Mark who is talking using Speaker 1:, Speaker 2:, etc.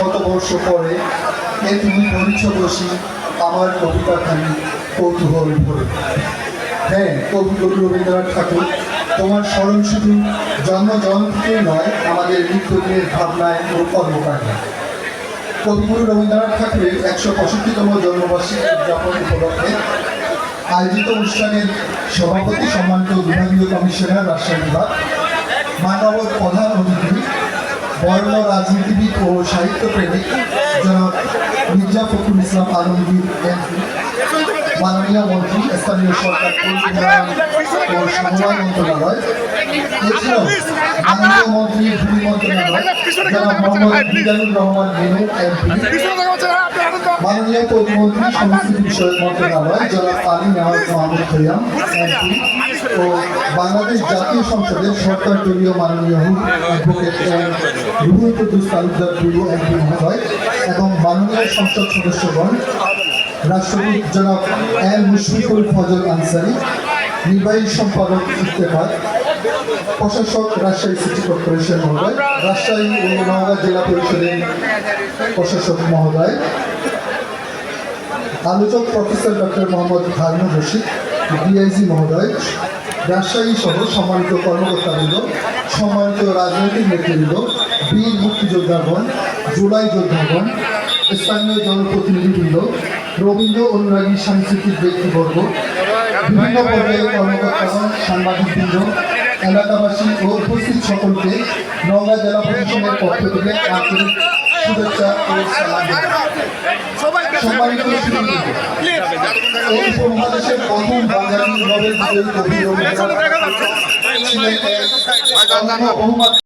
Speaker 1: শতবর্ষ পরে এ তুমি পড়িছ বসি আমার কবিতাখানি কৌতূহল ভরে। হ্যাঁ, কবিগুরু রবীন্দ্রনাথ ঠাকুর, তোমার স্মরণ শুধু জন্মজয়ন্তীতেই নয়, আমাদের নিত্যদিনের ভাবনায় ও কর্মকাণ্ডে। কবিগুরু রবীন্দ্রনাথ ঠাকুরের ১৬৫তম জন্মবার্ষিকী উদযাপন উপলক্ষে আয়োজিত অনুষ্ঠানের সভাপতি সম্মানিত বিভাগীয় কমিশনার রাজশাহী বিভাগ, মানবর প্রধান অতিথি বর্ণ রাজনীতিবিদ ও সাহিত্যপ্রেমিক জনাব মির্জা ফখরুল ইসলাম আলমগীর এমপি, মাননীয় মন্ত্রী স্থানীয় সরকার উন্নয়ন ও সমবায় মন্ত্রণালয়, এছাড়াও মাননীয় মন্ত্রী ভূমি মন্ত্রণালয় জনাব মোহাম্মদ মিজানুর রহমান মিনু এমপি, মাননীয় প্রতিমন্ত্রী সংস্কৃতি বিষয়ক মন্ত্রণালয় জনাব আলী নেওয়াজ মাহমুদ খৈয়াম এমপি ও বাংলাদেশ জাতীয় সংসদের সরকার দলীয় মাননীয় অ্যাডভোকেট রুহুল কুদ্দুস তালুকদার টুলু এমপি মহোদয় এবং মাননীয় সংসদ সদস্যগণ, রাষ্ট্রদূত জনাব এম মুশফিকুল ফজল আনসারি, নির্বাহী সম্পাদক ইত্তেফাক, প্রশাসক রাজশাহী সিটি কর্পোরেশন মহোদয়, রাজশাহী ও নওগাঁ জেলা পরিষদের প্রশাসক মহোদয়, আলোচক professor doctor Mohammad Harunur Rashid DIG মহোদয়, রাজশাহী সহ সম্মানিত কর্মকর্তাবৃন্দ, সম্মানিত রাজনৈতিক নেতৃবৃন্দ, বীর মুক্তিযোদ্ধাগণ, জুলাই যোদ্ধাগণ, স্থানীয় জনপ্রতিনিধিবৃন্দ, রবীন্দ্র অনুরাগী সাংস্কৃতিক ব্যক্তিবর্গ, বিভিন্ন পর্যায়ের কর্মকর্তাগণ, সাংবাদিকবৃন্দ, এলাকাবাসী ও উপস্থিত সকলকে নওগাঁ জেলা প্রশাসনের পক্ষ থেকে আন্তরিক শুভেচ্ছা ও সালাম। সম্মানিত এই উপমহাদেশের প্রথম বাঙালি নোবেল বিজয়ী কবি রবীন্দ্রনাথ ছিলেন